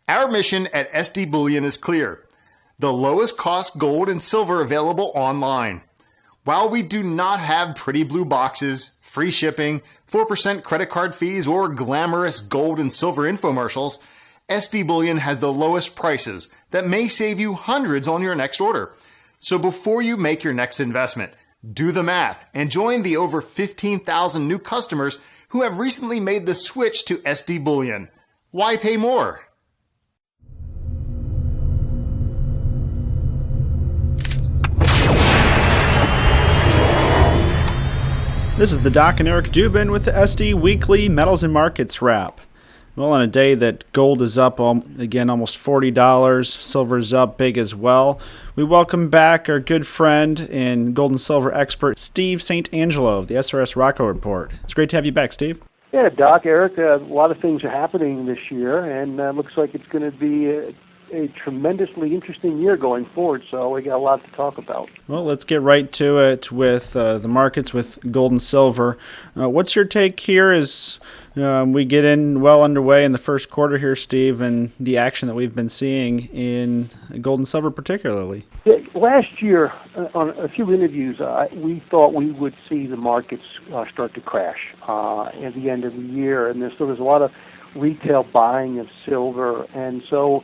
Our mission at SD Bullion is clear: the lowest cost gold and silver available online. While we do not have pretty blue boxes, free shipping, 4% credit card fees, or glamorous gold and silver infomercials, SD Bullion has the lowest prices that may save you hundreds on your next order. So before you make your next investment, do the math and join the over 15,000 new customers who have recently made the switch to SD Bullion. Why pay more? This is the Doc and Eric Dubin with the SD Weekly Metals and Markets Wrap. Well, on a day that gold is up, again, almost $40, silver's up big as well, we welcome back our good friend and gold and silver expert, Steve St. Angelo of the SRSRocco Report. It's great to have you back, Steve. Yeah, Doc, Eric, a lot of things are happening this year, and looks like it's going to be a tremendously interesting year going forward, so we got a lot to talk about. Well, let's get right to it with the markets with gold and silver. What's your take here as we get well underway in the first quarter here, Steve, and the action that we've been seeing in gold and silver particularly? Yeah, last year, on a few interviews, we thought we would see the markets start to crash at the end of the year, and there's a lot of retail buying of silver, and so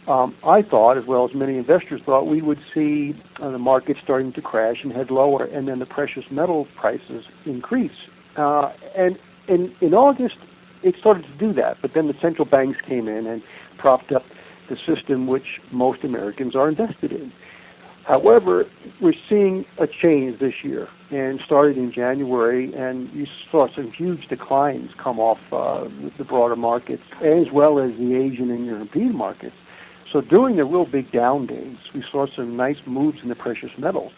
I thought, as well as many investors thought, we would see the market starting to crash and head lower, and then the precious metal prices increase. And in August, it started to do that, but then the central banks came in and propped up the system which most Americans are invested in. However, we're seeing a change this year, and started in January, and you saw some huge declines come off the broader markets, as well as the Asian and European markets. So during the real big down days, we saw some nice moves in the precious metals.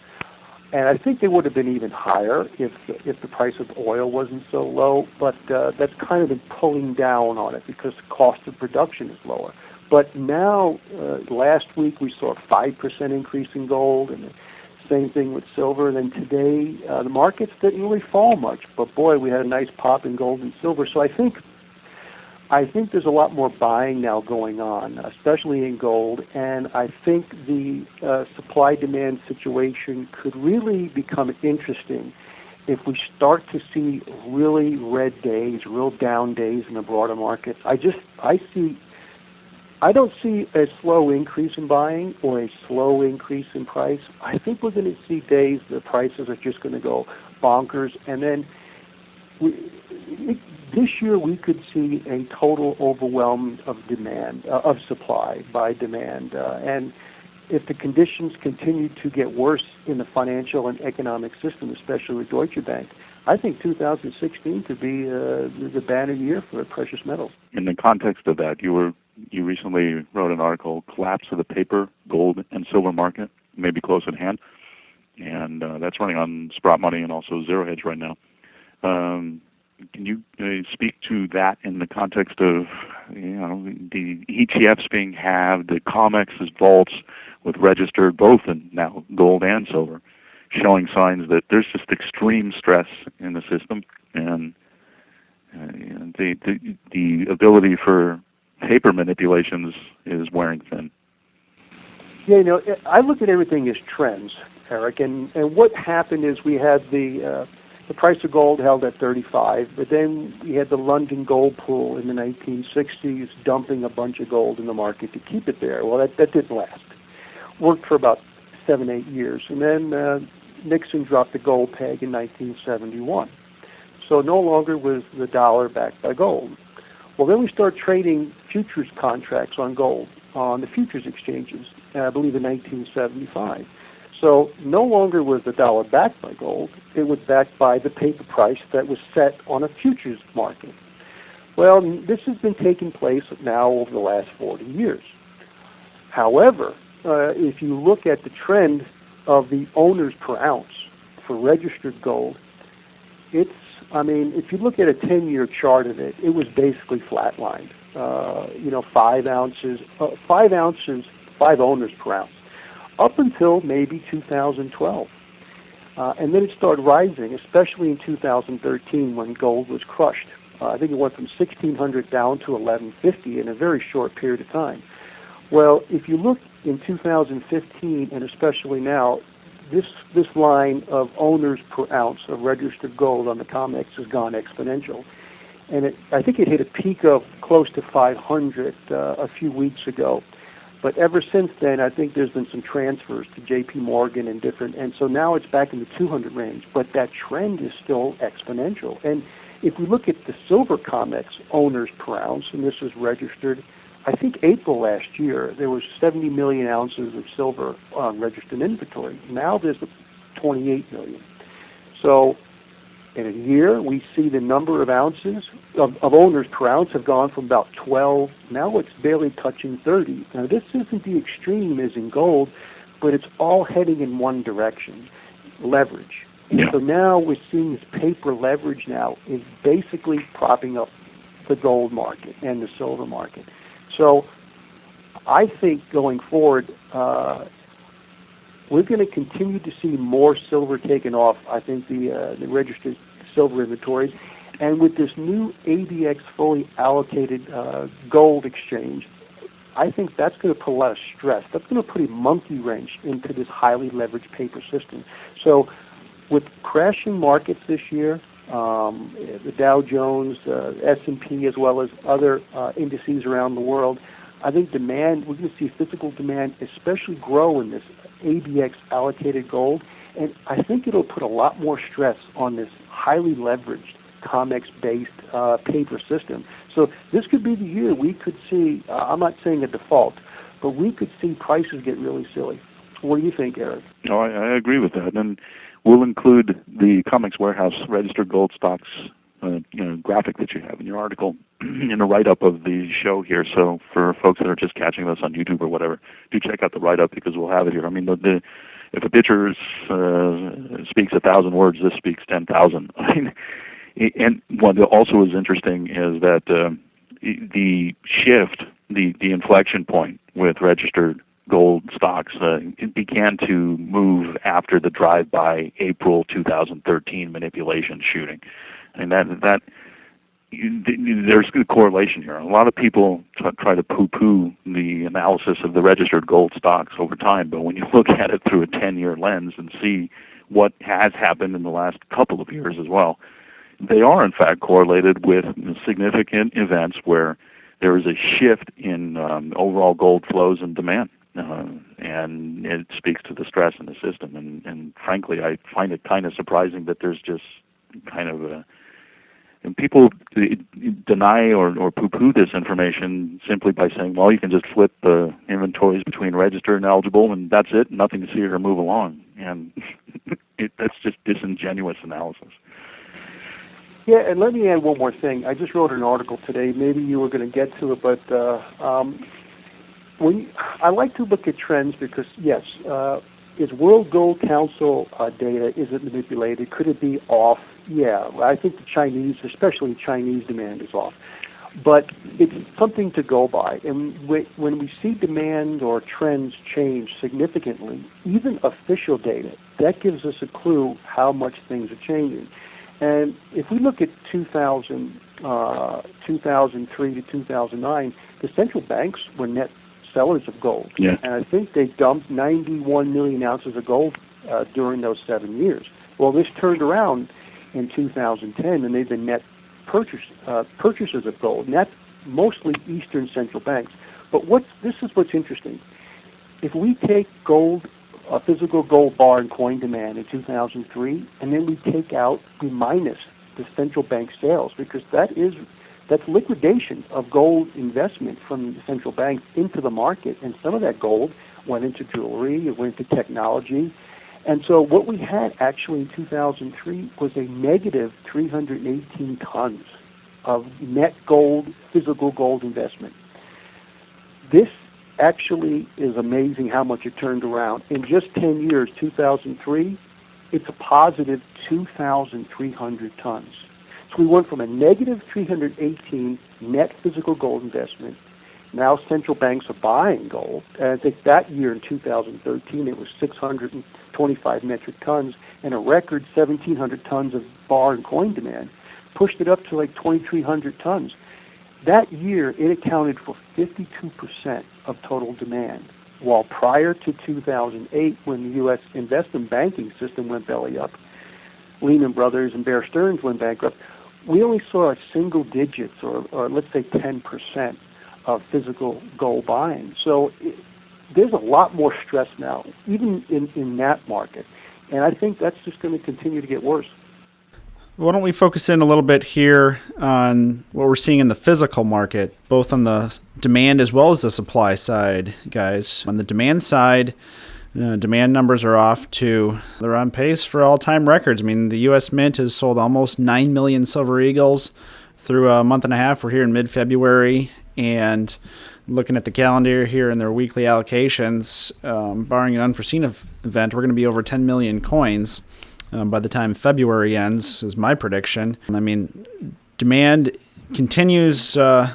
And I think they would have been even higher if the price of oil wasn't so low, but that's kind of been pulling down on it because the cost of production is lower. But now, last week we saw a 5% increase in gold, and the same thing with silver. And then today, the markets didn't really fall much, but boy, we had a nice pop in gold and silver. So I think there's a lot more buying now going on, especially in gold, and I think the supply-demand situation could really become interesting if we start to see really red days, real down days in the broader market. I don't see a slow increase in buying or a slow increase in price. I think we're going to see days the prices are just going to go bonkers, and then this year we could see a total overwhelm of demand, of supply by demand. And if the conditions continue to get worse in the financial and economic system, especially with Deutsche Bank, I think 2016 could be the banner year for precious metals. In the context of that, you recently wrote an article, Collapse of the Paper, Gold, and Silver Market, maybe close at hand. And that's running on Sprott Money and also Zero Hedge right now. Can you speak to that in the context of the ETFs being halved, the COMEX's vaults with registered both in now gold and silver, showing signs that there's just extreme stress in the system, and the ability for paper manipulations is wearing thin. Yeah, I look at everything as trends, Eric, and what happened is we had the price of gold held at 35, but then we had the London gold pool in the 1960s dumping a bunch of gold in the market to keep it there. Well, that didn't last. Worked for about 7-8 years, and then Nixon dropped the gold peg in 1971. So no longer was the dollar backed by gold. Well, then we start trading futures contracts on gold on the futures exchanges, I believe in 1975. So no longer was the dollar backed by gold, it was backed by the paper price that was set on a futures market. Well, this has been taking place now over the last 40 years. However, if you look at the trend of the owners per ounce for registered gold, if you look at a 10-year chart of it, it was basically flatlined. 5 ounces, 5 owners per ounce, up until maybe 2012. And then it started rising, especially in 2013 when gold was crushed I think it went from 1,600 down to 1,150 in a very short period of time. Well, if you look in 2015, and especially now, this line of owners per ounce of registered gold on the COMEX has gone exponential. And I think it hit a peak of close to 500 a few weeks ago. But ever since then, I think there's been some transfers to J.P. Morgan and different, and so now it's back in the 200 range. But that trend is still exponential. And if we look at the silver COMEX owners per ounce, and this was registered, I think April last year, there was 70 million ounces of silver on registered inventory. Now there's 28 million. So in a year, we see the number of ounces of owners per ounce have gone from about 12. Now it's barely touching 30. Now this isn't the extreme as in gold, but it's all heading in one direction, leverage. Yeah. So now we're seeing this paper leverage now is basically propping up the gold market and the silver market. So I think going forward, we're going to continue to see more silver taken off, I think, the registered silver inventories. And with this new ABX fully allocated gold exchange, I think that's going to put a lot of stress. That's going to put a monkey wrench into this highly leveraged paper system. So with crashing markets this year, the Dow Jones, S&P, as well as other indices around the world, I think demand, we're going to see physical demand especially grow in this ABX allocated gold, and I think it'll put a lot more stress on this highly leveraged COMEX-based paper system. So this could be the year we could see, I'm not saying a default, but we could see prices get really silly. What do you think, Eric? No, I agree with that, and we'll include the COMEX Warehouse registered gold stocks graphic that you have in your article in a write-up of the show here. So for folks that are just catching us on YouTube or whatever, do check out the write-up because we'll have it here. I mean, if a picture speaks 1,000 words, this speaks 10,000. I mean, and what also is interesting is that the shift, the inflection point with registered gold stocks, it began to move after the drive-by April 2013 manipulation shooting. And that there's a correlation here. A lot of people try to poo-poo the analysis of the registered gold stocks over time, but when you look at it through a 10-year lens and see what has happened in the last couple of years as well, they are in fact correlated with significant events where there is a shift in overall gold flows and demand. And it speaks to the stress in the system. And frankly, I find it kind of surprising that there's just kind of a... And people deny or poo-poo this information simply by saying, well, you can just flip the inventories between registered and eligible, and that's it, nothing to see or move along. And that's just disingenuous analysis. Yeah, and let me add one more thing. I just wrote an article today. Maybe you were going to get to it, but I like to look at trends because, yes, is World Gold Council data, is it manipulated? Could it be off? Yeah, I think the Chinese, especially Chinese demand is off. But it's something to go by. And when we see demand or trends change significantly, even official data, that gives us a clue how much things are changing. And if we look at 2003 to 2009, the central banks were net sellers of gold. Yeah. And I think they dumped 91 million ounces of gold during those 7 years. Well, this turned around in 2010, and they've been net purchasers of gold, and that's mostly Eastern central banks. But this is what's interesting. If we take gold, a physical gold bar and coin demand in 2003, and then we minus the central bank sales, because that's liquidation of gold investment from the central banks into the market, and some of that gold went into jewelry, it went into technology. And so what we had actually in 2003 was a negative 318 tons of net gold, physical gold investment. This actually is amazing how much it turned around. In just 10 years, 2003, it's a positive 2,300 tons. So we went from a negative 318 net physical gold investment. Now central banks are buying gold. And I think that year in 2013, it was 625 metric tons and a record 1,700 tons of bar and coin demand. pushed it up to like 2,300 tons. That year, it accounted for 52% of total demand, while prior to 2008, when the U.S. investment banking system went belly up, Lehman Brothers and Bear Stearns went bankrupt, we only saw single digits, or let's say 10% of physical gold buying. So there's a lot more stress now, even in that market. And I think that's just going to continue to get worse. Why don't we focus in a little bit here on what we're seeing in the physical market, both on the demand as well as the supply side, guys. On the demand side, demand numbers are they're on pace for all-time records. I mean, the U.S. Mint has sold almost 9 million Silver Eagles through a month and a half. We're here in mid-February, and looking at the calendar here and their weekly allocations, barring an unforeseen event, we're going to be over 10 million coins by the time February ends, is my prediction. I mean, demand continues to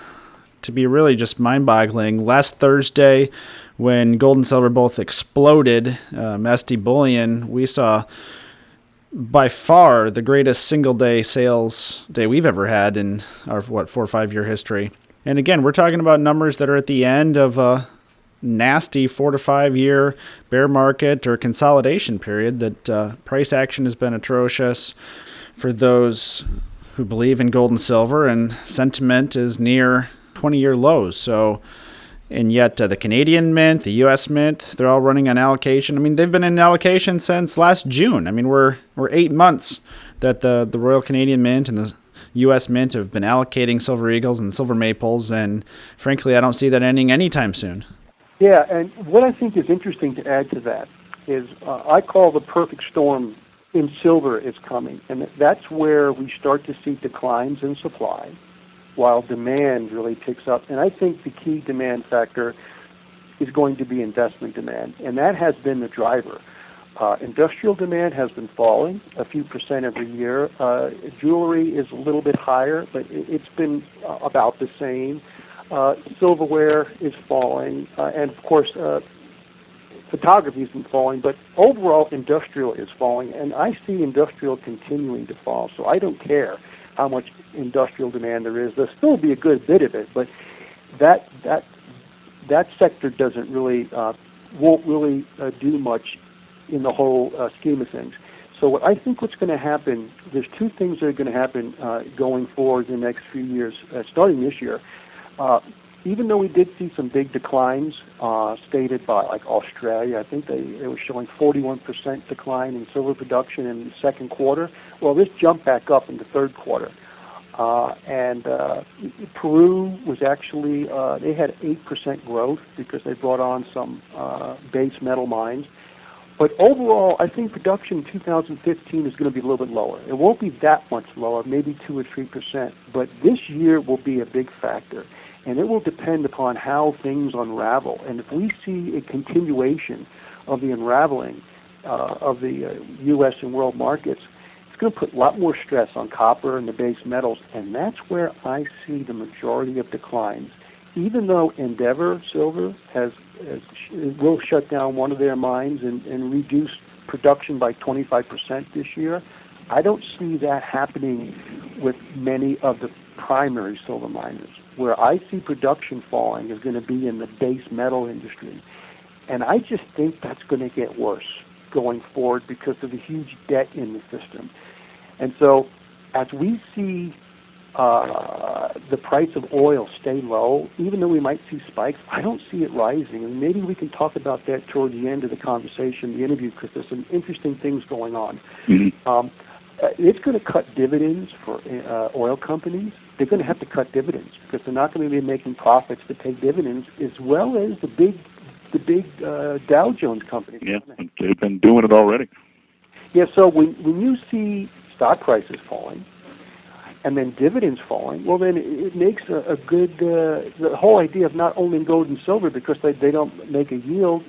be really just mind-boggling. Last Thursday, when gold and silver both exploded, SD Bullion, we saw by far the greatest single-day sales day we've ever had in our, 4 or 5 year history. And again, we're talking about numbers that are at the end of a nasty 4 to 5 year bear market or consolidation period. That price action has been atrocious for those who believe in gold and silver, and sentiment is near 20-year lows. So, and yet the Canadian Mint, the U.S. Mint, they're all running on allocation. I mean, they've been in allocation since last June. I mean, we're 8 months that the Royal Canadian Mint and the U.S. Mint have been allocating Silver Eagles and Silver Maples, and frankly, I don't see that ending anytime soon. Yeah, and what I think is interesting to add to that is I call the perfect storm in silver is coming, and that's where we start to see declines in supply while demand really picks up. And I think the key demand factor is going to be investment demand, and that has been the driver. Industrial demand has been falling a few percent every year. Jewelry is a little bit higher, but it's been about the same. Silverware is falling, and of course, photography has been falling, but overall industrial is falling, and I see industrial continuing to fall, so I don't care how much industrial demand there is. There'll still be a good bit of it, but that sector doesn't really, won't really do much in the whole scheme of things. So what I think what's going to happen, there's 2 things that are going to happen going forward in the next few years, starting this year. Even though we did see some big declines stated by like Australia, I think they were showing 41% decline in silver production in the second quarter. Well, this jumped back up in the third quarter. And Peru was actually, they had 8% growth because they brought on some base metal mines. But overall, I think production in 2015 is going to be a little bit lower. It won't be that much lower, maybe 2 or 3%. But this year will be a big factor. And it will depend upon how things unravel. And if we see a continuation of the unraveling of the U.S. and world markets, it's going to put a lot more stress on copper and the base metals. And that's where I see the majority of declines. Even though Endeavor Silver will shut down one of their mines and reduce production by 25% this year, I don't see that happening with many of the primary silver miners. Where I see production falling is going to be in the base metal industry. And I just think that's going to get worse going forward because of the huge debt in the system. And so as we see the price of oil stay low, even though we might see spikes, I don't see it rising. And maybe we can talk about that toward the end of the conversation, the interview, because there's some interesting things going on. Mm-hmm. It's going to cut dividends for oil companies. They're going to have to cut dividends because they're not going to be making profits to pay dividends, as well as the big Dow Jones companies. Yeah, they've been doing it already. Yeah, so when you see stock prices falling and then dividends falling, well, then it makes a good, the whole idea of not owning gold and silver because they don't make a yield,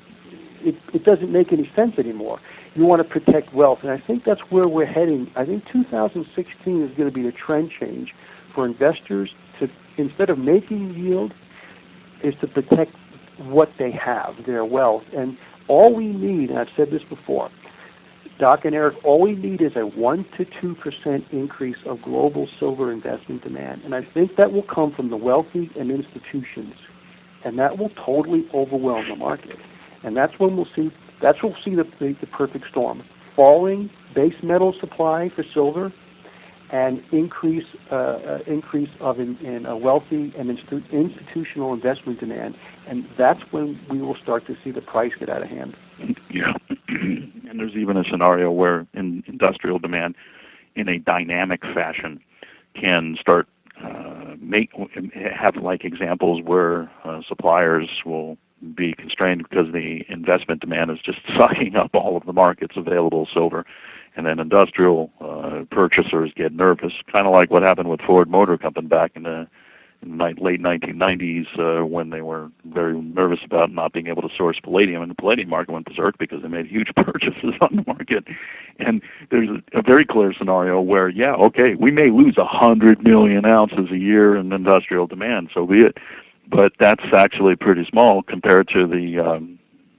it doesn't make any sense anymore. You want to protect wealth, and I think that's where we're heading. I think 2016 is going to be a trend change for investors to, instead of making yield, is to protect what they have, their wealth. And all we need, and I've said this before, Doc and Eric, all we need is a 1 to 2% increase of global silver investment demand. And I think that will come from the wealthy and institutions. And that will totally overwhelm the market. And that's when we'll see the perfect storm. Falling base metal supply for silver and increase in a wealthy and institutional investment demand. And that's when we will start to see the price get out of hand. Yeah. And there's even a scenario where industrial demand in a dynamic fashion can start have like examples where suppliers will be constrained because the investment demand is just sucking up all of the market's available silver, and then industrial purchasers get nervous, kind of like what happened with Ford Motor Company back in the late 1990s when they were very nervous about not being able to source palladium, and the palladium market went berserk because they made huge purchases on the market. And there's a very clear scenario where, yeah, okay, we may lose 100 million ounces a year in industrial demand, so be it. But that's actually pretty small compared to the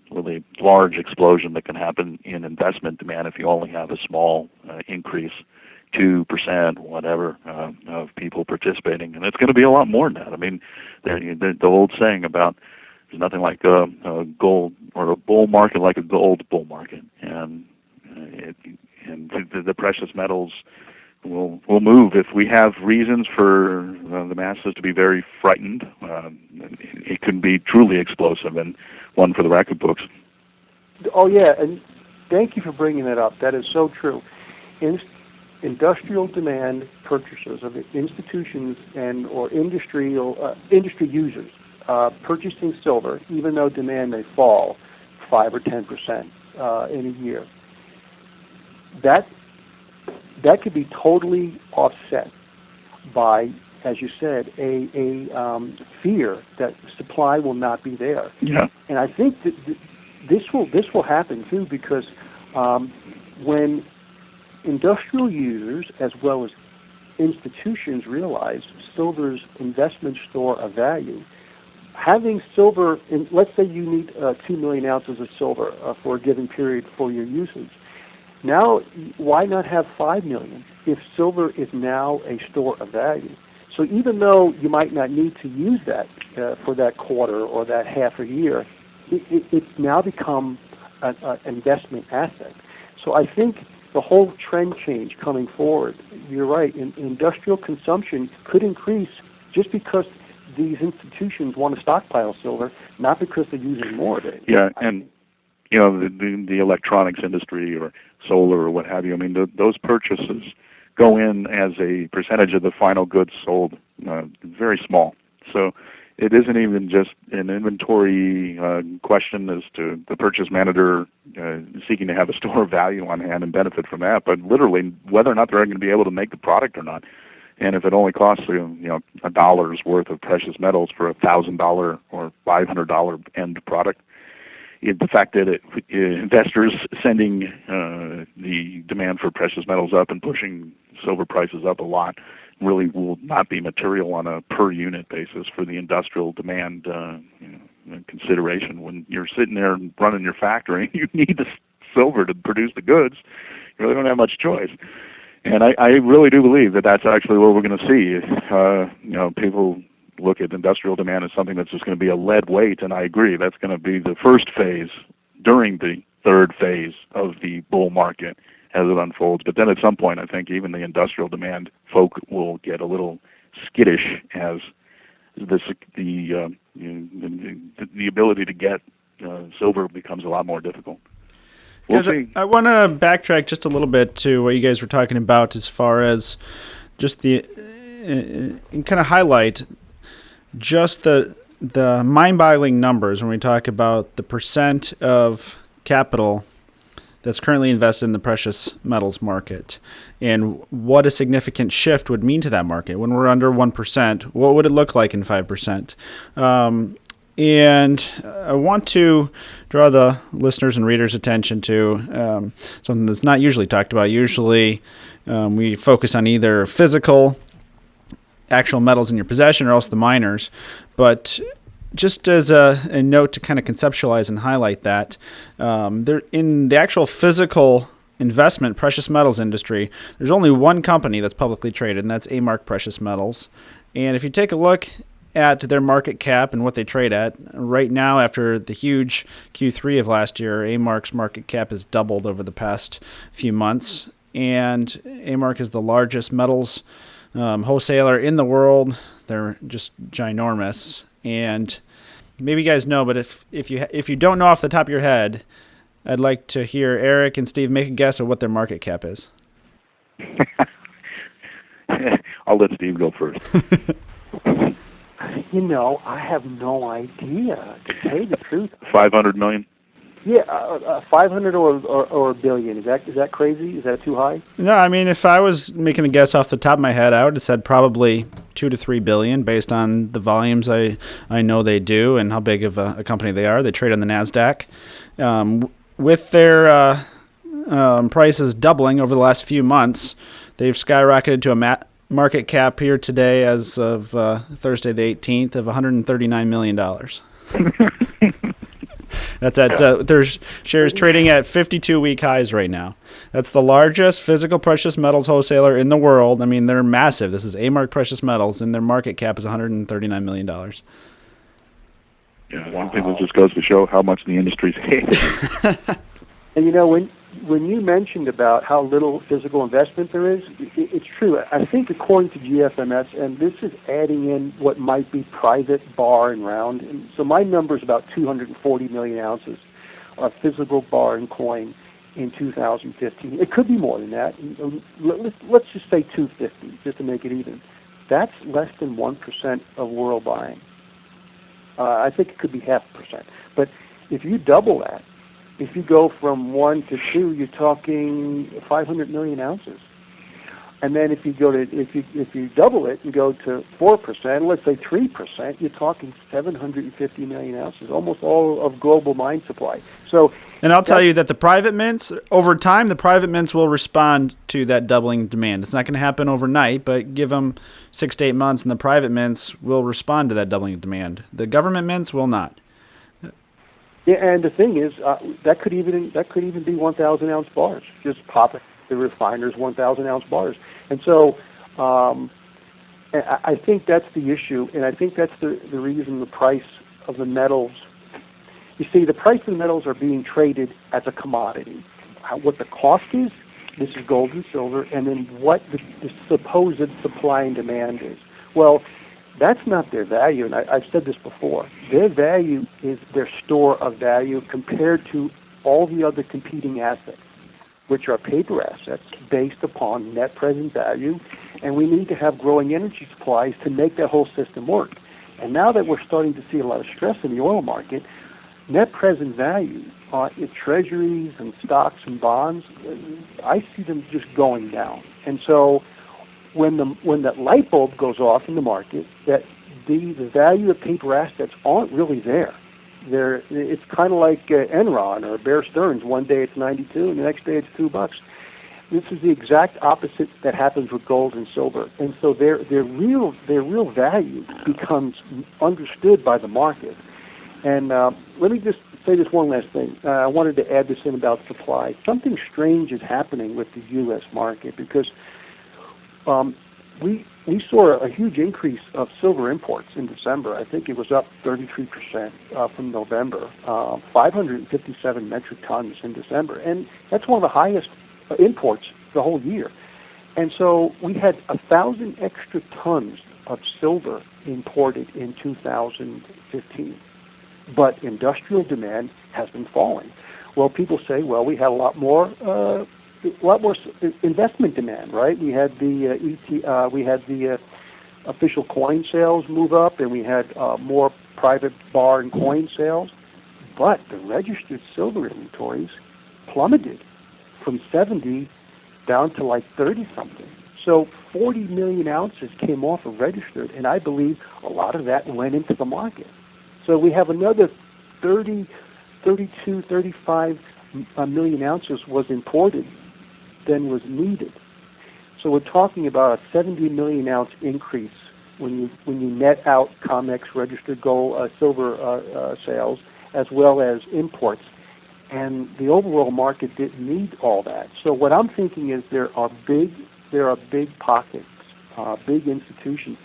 really large explosion that can happen in investment demand if you only have a small increase, 2%, whatever, of people participating. And it's going to be a lot more than that. I mean, the old saying about there's nothing like a gold or a bull market like a gold bull market. And the precious metals will move. If we have reasons for the masses to be very frightened, it can be truly explosive and one for the record books. Oh, yeah, and thank you for bringing that up. That is so true. Industrial demand purchasers of institutions or industry users purchasing silver, even though demand may fall 5 or 10% in a year, that could be totally offset by, as you said, a fear that supply will not be there. Yeah. And I think that this will happen too, because when industrial users as well as institutions realize silver's investment store of value, having silver, let's say you need 2 million ounces of silver for a given period for your usage. Now, why not have 5 million if silver is now a store of value? So even though you might not need to use that for that quarter or that half a year, it's now become an investment asset. So I think the whole trend change coming forward, you're right, industrial consumption could increase just because these institutions want to stockpile silver, not because they're using more of it. Yeah, and the electronics industry or solar or what have you, I mean, those purchases go in as a percentage of the final goods sold, very small. So it isn't even just an inventory question as to the purchase manager seeking to have a store of value on hand and benefit from that, but literally whether or not they're going to be able to make the product or not. And if it only costs $1 worth of precious metals for $1,000 or $500 end product, the fact that investors sending the demand for precious metals up and pushing silver prices up a lot really will not be material on a per unit basis for the industrial demand consideration. When you're sitting there running your factory, you need the silver to produce the goods. You really don't have much choice. And I really do believe that that's actually what we're going to see. People look at industrial demand as something that's just going to be a lead weight, and I agree. That's going to be the first phase during the third phase of the bull market as it unfolds. But then at some point, I think even the industrial demand folk will get a little skittish as the ability to get silver becomes a lot more difficult. We'll see. I want to backtrack just a little bit to what you guys were talking about as far as just and kind of highlight just the mind-boggling numbers when we talk about the percent of capital that's currently invested in the precious metals market and what a significant shift would mean to that market. When we're under 1%, what would it look like in 5%? And I want to draw the listeners' and readers' attention to something that's not usually talked about. Usually we focus on either physical, actual metals in your possession, or else the miners. But just as a note to kind of conceptualize and highlight that, there in the actual physical investment precious metals industry, there's only one company that's publicly traded, and that's A-Mark Precious Metals. And if you take a look at their market cap and what they trade at, right now after the huge Q3 of last year, A-Mark's market cap has doubled over the past few months. And A-Mark is the largest metals wholesaler in the world. They're just ginormous. And maybe you guys know, but if you don't know off the top of your head, I'd like to hear Eric and Steve make a guess at what their market cap is. I'll let Steve go first. I have no idea, to tell you the truth. 500 million? Yeah, 500 or a billion. Is that crazy? Is that too high? No, I mean, if I was making a guess off the top of my head, I would have said probably 2 to 3 billion based on the volumes I know they do and how big of a company they are. They trade on the NASDAQ. With their prices doubling over the last few months, they've skyrocketed to a market cap here today as of Thursday the 18th of $139 million. That's at their shares trading at 52-week highs right now. That's the largest physical precious metals wholesaler in the world. I mean, they're massive. This is A-Mark Precious Metals, and their market cap is $139 million. Yeah, one thing that just goes to show how much the industry's hated. And when you mentioned about how little physical investment there is, it's true. I think according to GFMS, and this is adding in what might be private bar and round, and so my number is about 240 million ounces of physical bar and coin in 2015. It could be more than that. Let's just say 250, just to make it even. That's less than 1% of world buying. I think it could be 0.5%. But if you double that, if you go from 1 to 2, you're talking 500 million ounces. And then if you double it and go to 4%, let's say 3%, you're talking 750 million ounces, almost all of global mine supply. And I'll tell you that the private mints, over time, the private mints will respond to that doubling demand. It's not going to happen overnight, but give them 6 to 8 months, and the private mints will respond to that doubling of demand. The government mints will not. Yeah, and the thing is, that could even be 1,000 ounce bars. Just pop it. The refiners 1,000 ounce bars, and so I think that's the issue, and I think that's the reason the price of the metals. You see, the price of the metals are being traded as a commodity. What the cost is, this is gold and silver, and then what the supposed supply and demand is. Well, that's not their value, and I've said this before. Their value is their store of value compared to all the other competing assets, which are paper assets based upon net present value, and we need to have growing energy supplies to make that whole system work. And now that we're starting to see a lot of stress in the oil market, net present value in treasuries and stocks and bonds, I see them just going down. And so when that light bulb goes off in the market, that the value of paper assets aren't really there. It's kind of like Enron or Bear Stearns. One day it's 92, and the next day it's $2. This is the exact opposite that happens with gold and silver, and so their real value becomes understood by the market. And let me just say this one last thing. I wanted to add this in about supply. Something strange is happening with the U.S. market because we saw a huge increase of silver imports in December. I think it was up 33% from November, 557 metric tons in December. And that's one of the highest imports the whole year. And so we had 1,000 extra tons of silver imported in 2015. But industrial demand has been falling. Well, people say, well, we had a lot more investment demand, right? We had the official coin sales move up, and we had more private bar and coin sales. But the registered silver inventories plummeted from 70 down to like 30-something. So 40 million ounces came off of registered, and I believe a lot of that went into the market. So we have another 30, 32, 35 million ounces was imported than was needed. So we're talking about a 70 million ounce increase when you net out COMEX registered gold, silver sales as well as imports. and the overall market didn't need all that. So what I'm thinking is there are big pockets, big institutions.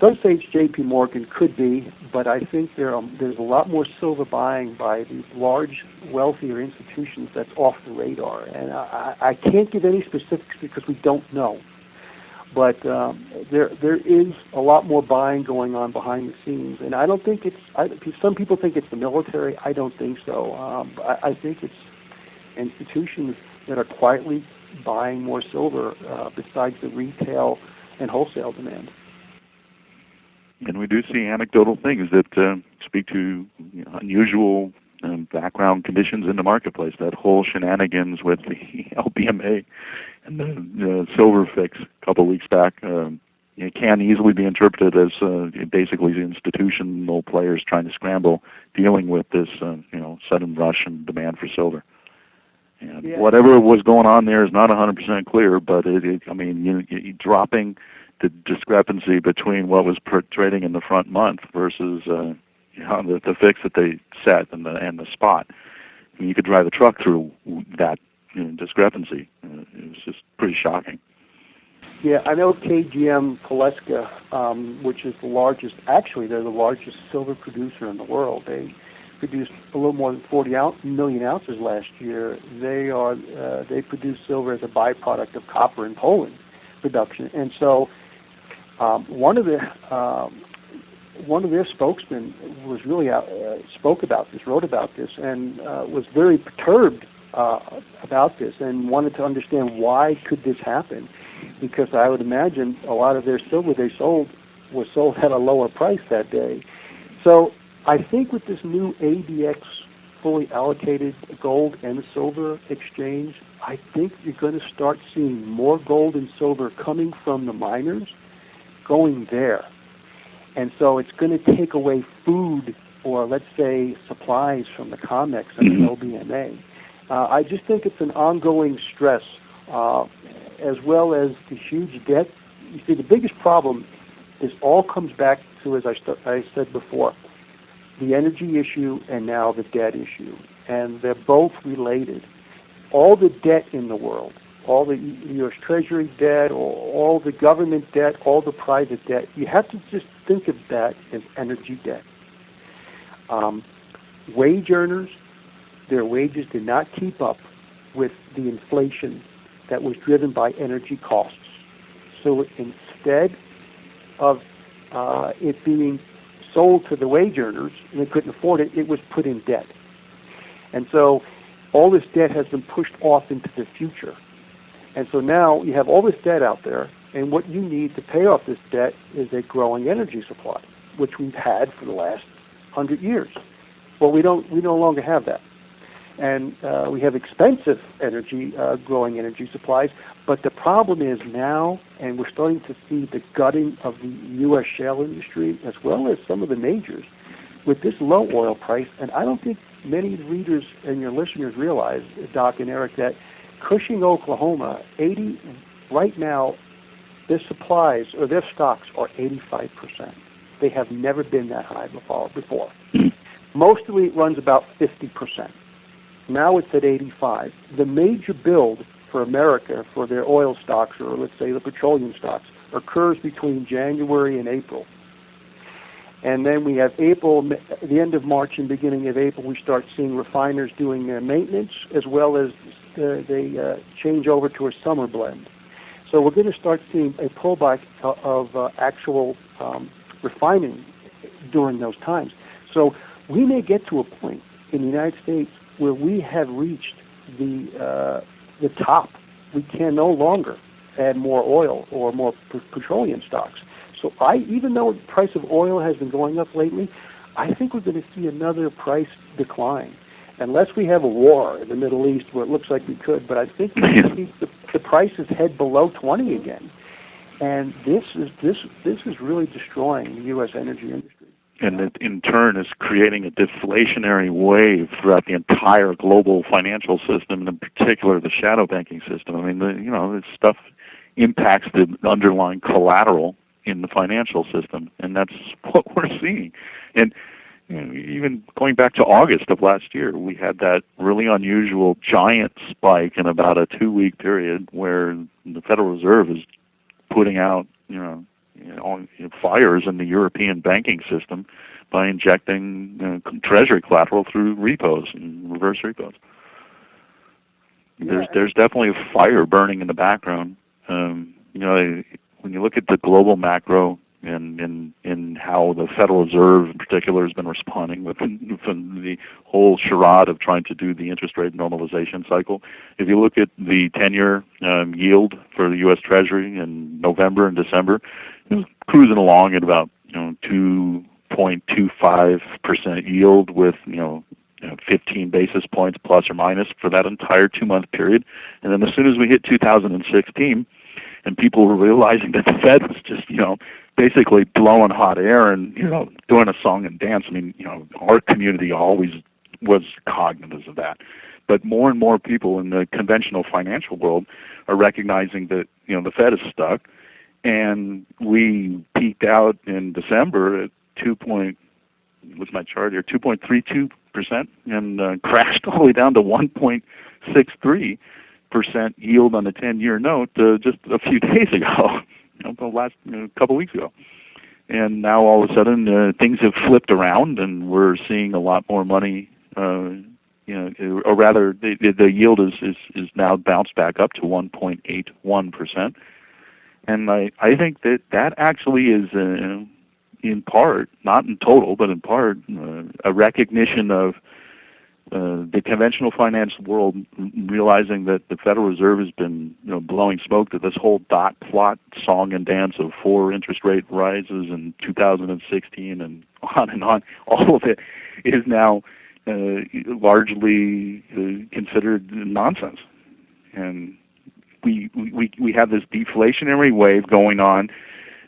Some say it's J.P. Morgan, could be, but I think there's a lot more silver buying by these large, wealthier institutions that's off the radar. And I can't give any specifics because we don't know. But there is a lot more buying going on behind the scenes, and I don't think some people think it's the military. I don't think so. I think it's institutions that are quietly buying more silver besides the retail and wholesale demand. And we do see anecdotal things that speak to unusual background conditions in the marketplace. That whole shenanigans with the LBMA and the silver fix a couple of weeks back, it can easily be interpreted as basically the institutional players trying to scramble, dealing with this sudden rush and demand for silver. And whatever was going on there is not 100% clear, but dropping the discrepancy between what was trading in the front month versus the fix that they set and the spot. I mean, you could drive a truck through that discrepancy. It was just pretty shocking. Yeah, I know KGM Poleska, which is the largest. Actually, they're the largest silver producer in the world. They produced a little more than 40 million ounces last year. They produce silver as a byproduct of copper in Poland production, and so one of their spokesmen was really wrote about this, and was very perturbed about this, and wanted to understand why could this happen, because I would imagine a lot of their silver they sold was sold at a lower price that day. So I think with this new ADX fully allocated gold and silver exchange, I think you're going to start seeing more gold and silver coming from the miners going there. And so it's going to take away food or, let's say, supplies from the COMEX and the LBMA. I just think it's an ongoing stress, as well as the huge debt. You see, the biggest problem is all comes back to, as I said before, the energy issue and now the debt issue. And they're both related. All the debt in the world, all the U.S. Treasury debt, all the government debt, all the private debt, you have to just think of that as energy debt. Wage earners, their wages did not keep up with the inflation that was driven by energy costs. So instead of it being sold to the wage earners, and they couldn't afford it, it was put in debt. And so all this debt has been pushed off into the future. And so now you have all this debt out there, and what you need to pay off this debt is a growing energy supply, which we've had for the last 100 years. Well, we no longer have that. And we have expensive growing energy supplies, but the problem is now, and we're starting to see the gutting of the U.S. shale industry, as well as some of the majors, with this low oil price. And I don't think many readers and your listeners realize, Doc and Eric, that Cushing, Oklahoma, right now, their supplies or their stocks are 85%. They have never been that high before. Mostly it runs about 50%. Now it's at 85. The major build for America for their oil stocks, or let's say the petroleum stocks, occurs between January and April. And then we have April, at the end of March and beginning of April, we start seeing refiners doing their maintenance, as well as they change over to a summer blend. So we're going to start seeing a pullback of actual refining during those times. So we may get to a point in the United States where we have reached the top. We can no longer add more oil or more petroleum stocks. So even though the price of oil has been going up lately, I think we're going to see another price decline, unless we have a war in the Middle East where it looks like we could. But I think we're going to see the prices head below 20 again, and this is really destroying the U.S. energy industry. And it, in turn, is creating a deflationary wave throughout the entire global financial system, and in particular the shadow banking system. I mean, this stuff impacts the underlying collateral in the financial system, and that's what we're seeing. And even going back to August of last year, we had that really unusual giant spike in about a 2-week period where the Federal Reserve is putting out, fires in the European banking system by injecting treasury collateral through repos and reverse repos. There's definitely a fire burning in the background. When you look at the global macro and how the Federal Reserve in particular has been responding with the whole charade of trying to do the interest rate normalization cycle. If you look at the 10-year yield for the U.S. Treasury in November and December, it was cruising along at about 2.25% yield with 15 basis points plus or minus for that entire 2-month period. And then as soon as we hit 2016, and people were realizing that the Fed was just, basically blowing hot air and, doing a song and dance. I mean, our community always was cognizant of that. But more and more people in the conventional financial world are recognizing that, the Fed is stuck. And we peaked out in December at 2.32% and crashed all the way down to 1.63% yield on the 10-year note just a few days ago, the last couple weeks ago. And now all of a sudden things have flipped around, and we're seeing a lot more money. Or rather, the yield is now bounced back up to 1.81%. And I think that actually is in part, not in total, but in part, a recognition of the conventional financial world realizing that the Federal Reserve has been blowing smoke to this whole dot plot song and dance of 4 interest rate rises in 2016 and on. All of it is now largely considered nonsense. And we have this deflationary wave going on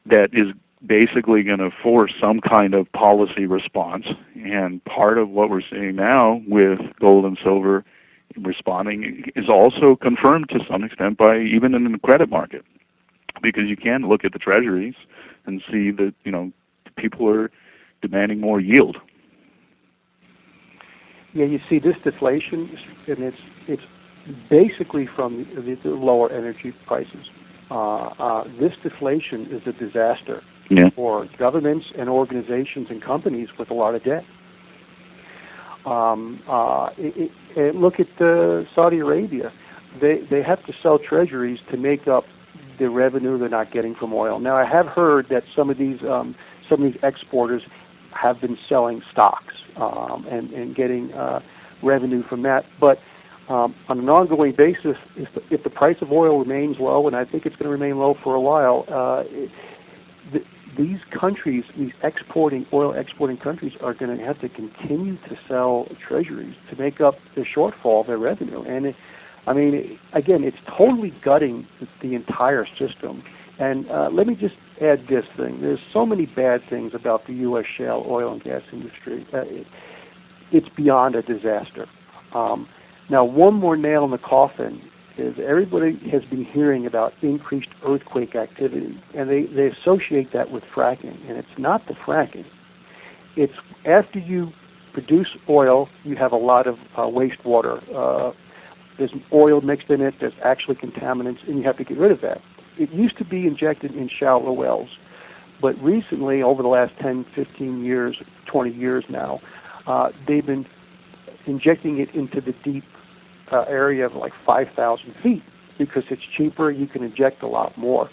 that is basically going to force some kind of policy response. And part of what we're seeing now with gold and silver responding is also confirmed to some extent by even in the credit market, because you can look at the treasuries and see that people are demanding more yield. Yeah, you see this deflation, and it's basically from the lower energy prices. This deflation is a disaster for governments and organizations and companies with a lot of debt. Look at Saudi Arabia. They have to sell treasuries to make up the revenue they're not getting from oil. Now, I have heard that some of these exporters have been selling stocks and getting revenue from that. But on an ongoing basis, if the price of oil remains low, and I think it's going to remain low for a while, these countries, these oil exporting countries, are going to have to continue to sell treasuries to make up the shortfall of their revenue. And again, it's totally gutting the entire system. And let me just add this thing. There's so many bad things about the U.S. shale oil and gas industry. It's beyond a disaster. Now, one more nail in the coffin is everybody has been hearing about increased earthquake activity, and they associate that with fracking, and it's not the fracking. It's after you produce oil, you have a lot of wastewater. There's oil mixed in it, there's actually contaminants, and you have to get rid of that. It used to be injected in shallow wells, but recently, over the last 10, 15 years, 20 years now, they've been injecting it into the deep area of like 5,000 feet because it's cheaper, you can inject a lot more.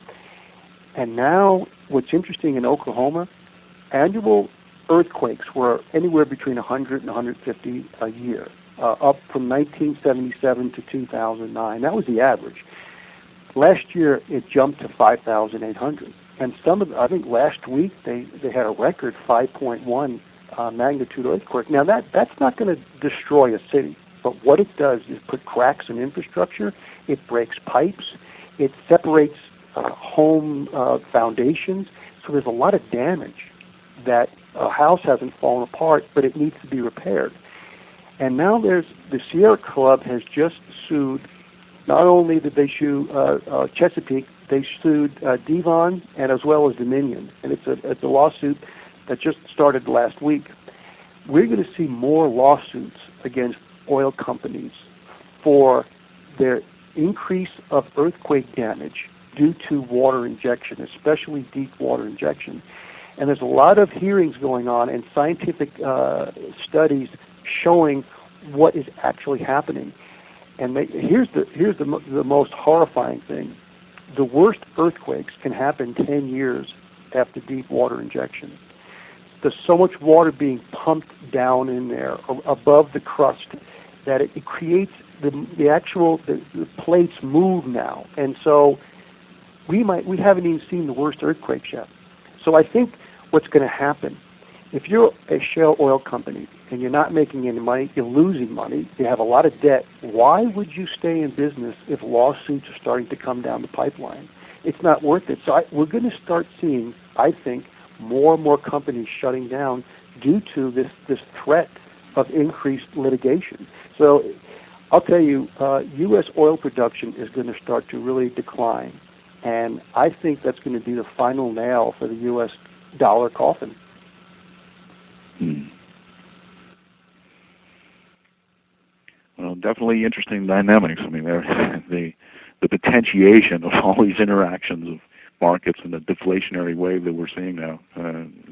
And now, what's interesting in Oklahoma, annual earthquakes were anywhere between 100 and 150 a year, up from 1977 to 2009. That was the average. Last year, it jumped to 5,800. And I think last week, they had a record 5.1 magnitude earthquake. Now, that's not going to destroy a city. But what it does is put cracks in infrastructure, it breaks pipes, it separates home foundations. So there's a lot of damage that a house hasn't fallen apart, but it needs to be repaired. And now the Sierra Club has just sued, not only did they sue Chesapeake, they sued Devon and as well as Dominion. And it's a lawsuit that just started last week. we're going to see more lawsuits against oil companies for their increase of earthquake damage due to water injection, especially deep water injection. And there's a lot of hearings going on and scientific studies showing what is actually happening. And here's the most horrifying thing. The worst earthquakes can happen 10 years after deep water injection. There's so much water being pumped down in there above the crust that it creates the plates move now. And so we haven't even seen the worst earthquakes yet. So I think what's going to happen, if you're a shale oil company and you're not making any money, you're losing money, you have a lot of debt, why would you stay in business if lawsuits are starting to come down the pipeline? It's not worth it. So we're going to start seeing, I think, more and more companies shutting down due to this threat of increased litigation. So I'll tell you, U.S. oil production is going to start to really decline. And I think that's going to be the final nail for the U.S. dollar coffin. Well, definitely interesting dynamics. I mean, the potentiation of all these interactions of markets and the deflationary wave that we're seeing now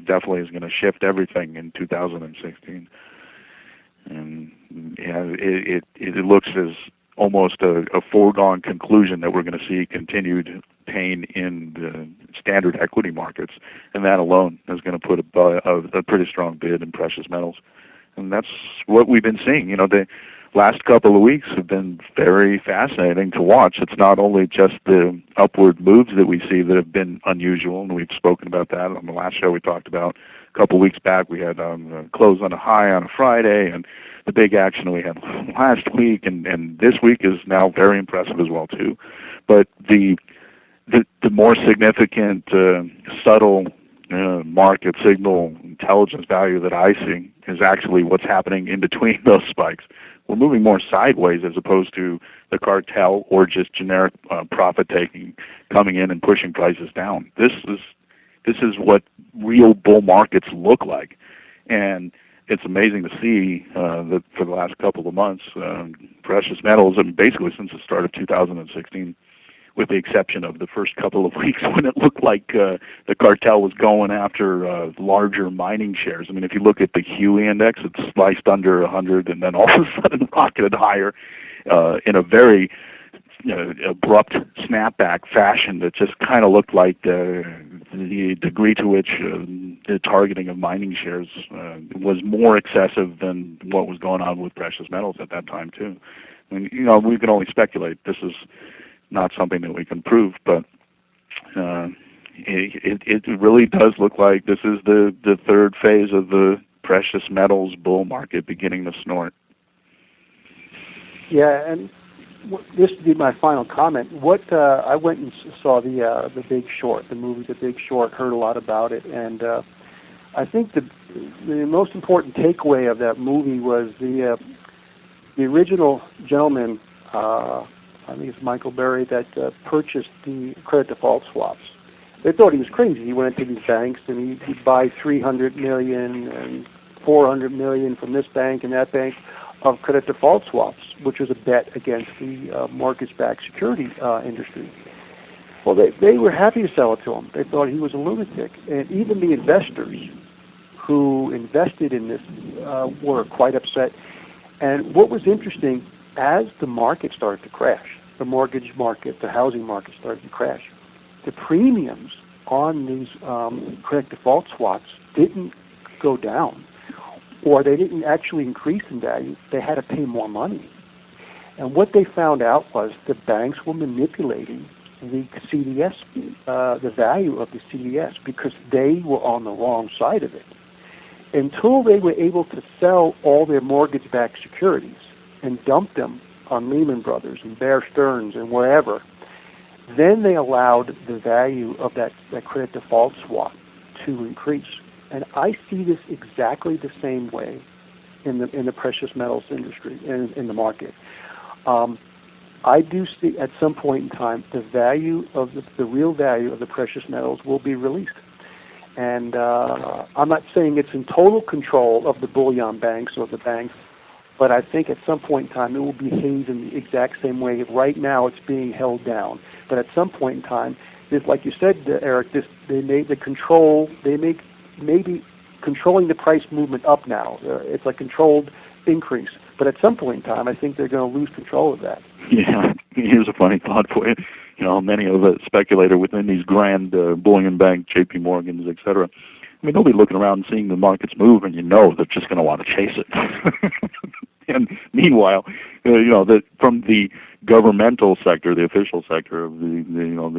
definitely is going to shift everything in 2016. And yeah, it looks as almost a foregone conclusion that we're going to see continued pain in the standard equity markets, and that alone is going to put a pretty strong bid in precious metals. And that's what we've been seeing. You know, the last couple of weeks have been very fascinating to watch. It's not only just the upward moves that we see that have been unusual, and we've spoken about that on the last show. We talked about a couple of weeks back. We had close on a high on a Friday, and the big action we had last week, and this week is now very impressive as well too. But the more significant, subtle market signal intelligence value that I see is actually what's happening in between those spikes. We're moving more sideways as opposed to the cartel or just generic profit taking coming in and pushing prices down. This is what real bull markets look like, and it's amazing to see that for the last couple of months, precious metals, and basically since the start of 2016, with the exception of the first couple of weeks when it looked like the cartel was going after larger mining shares. I mean, if you look at the Huey index, it's sliced under 100 and then all of a sudden rocketed higher in a very abrupt snapback fashion that just kind of looked like the degree to which the targeting of mining shares was more excessive than what was going on with precious metals at that time too. I mean, we can only speculate. This is not something that we can prove, but it really does look like this is the third phase of the precious metals bull market beginning to snort. Yeah, and this would be my final comment. I went and saw the Big Short, the movie The Big Short, heard a lot about it, and I think the most important takeaway of that movie was the original gentleman, I think it's Michael Berry, that purchased the credit default swaps. They thought he was crazy. He went to these banks and he'd buy $300 million and $400 million from this bank and that bank of credit default swaps, which was a bet against the mortgage-backed security industry. Well, they were happy to sell it to him. They thought he was a lunatic. And even the investors who invested in this were quite upset. And what was interesting, as the market started to crash, the mortgage market, the housing market started to crash, the premiums on these credit default swaps didn't go down, or they didn't actually increase in value. They had to pay more money. And what they found out was the banks were manipulating the CDS, the value of the CDS, because they were on the wrong side of it. Until they were able to sell all their mortgage-backed securities and dump them on Lehman Brothers and Bear Stearns and wherever, then they allowed the value of that credit default swap to increase. And I see this exactly the same way in the precious metals industry, in the market. I do see at some point in time the value of the real value of the precious metals will be released. And I'm not saying it's in total control of the bullion banks or the banks, but I think at some point in time it will behave in the exact same way. Right now it's being held down, but at some point in time, like you said, Eric, they may be controlling the price movement up now. It's a controlled increase, but at some point in time, I think they're going to lose control of that. Yeah, here's a funny thought for you. Many of the speculator within these grand bullion bank, J.P. Morgans, et cetera. I mean, they'll be looking around and seeing the markets move, and they're just going to want to chase it. And meanwhile, from the governmental sector, the official sector of the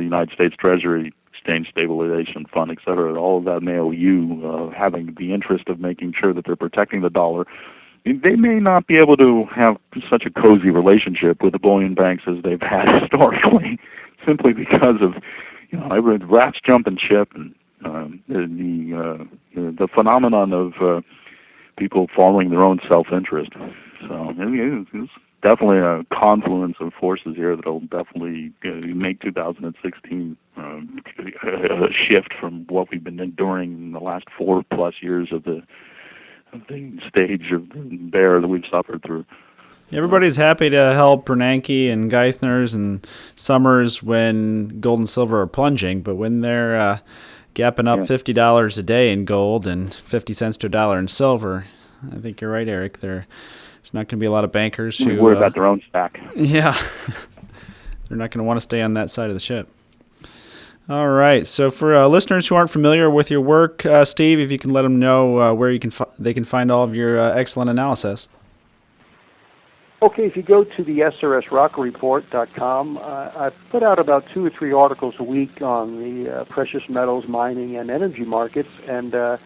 United States Treasury, Exchange Stabilization Fund, et cetera, all of that MAOU having the interest of making sure that they're protecting the dollar, they may not be able to have such a cozy relationship with the bullion banks as they've had historically, simply because of rats jumping ship and the phenomenon of people following their own self-interest. So it's definitely a confluence of forces here that will definitely make 2016 a shift from what we've been enduring in the last 4+ years of the stage of bear that we've suffered through. Everybody's happy to help Bernanke and Geithners and Summers when gold and silver are plunging, but when they're gapping up $50 a day in gold and 50 cents to a dollar in silver, I think you're right, Eric. There's not going to be a lot of bankers who worry about their own stack. Yeah, they're not going to want to stay on that side of the ship. All right. So for listeners who aren't familiar with your work, Steve, if you can let them know where they can find all of your excellent analysis. Okay, if you go to the SRSRocco I put out about 2 or 3 articles a week on the precious metals, mining, and energy markets, and there's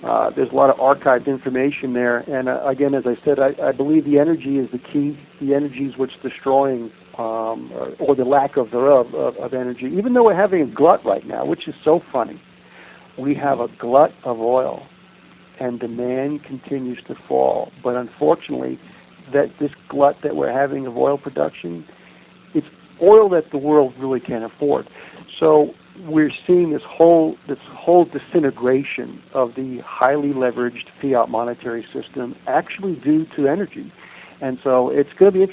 a lot of archived information there. And again, as I said, I believe the energy is the key. The energy is what's destroying, or the lack of thereof, of energy. Even though we're having a glut right now, which is so funny, we have a glut of oil, and demand continues to fall. But unfortunately, this glut that we're having of oil production, it's oil that the world really can't afford. So we're seeing this whole disintegration of the highly leveraged fiat monetary system actually due to energy. And so it's going to be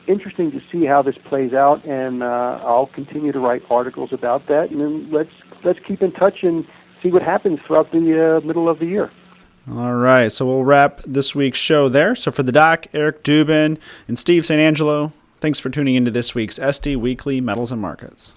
interesting to see how this plays out, and I'll continue to write articles about that, and then let's keep in touch and see what happens throughout the middle of the year. All right, so we'll wrap this week's show there. So for the Doc, Eric Dubin, and Steve St. Angelo, thanks for tuning into this week's SD Weekly Metals and Markets.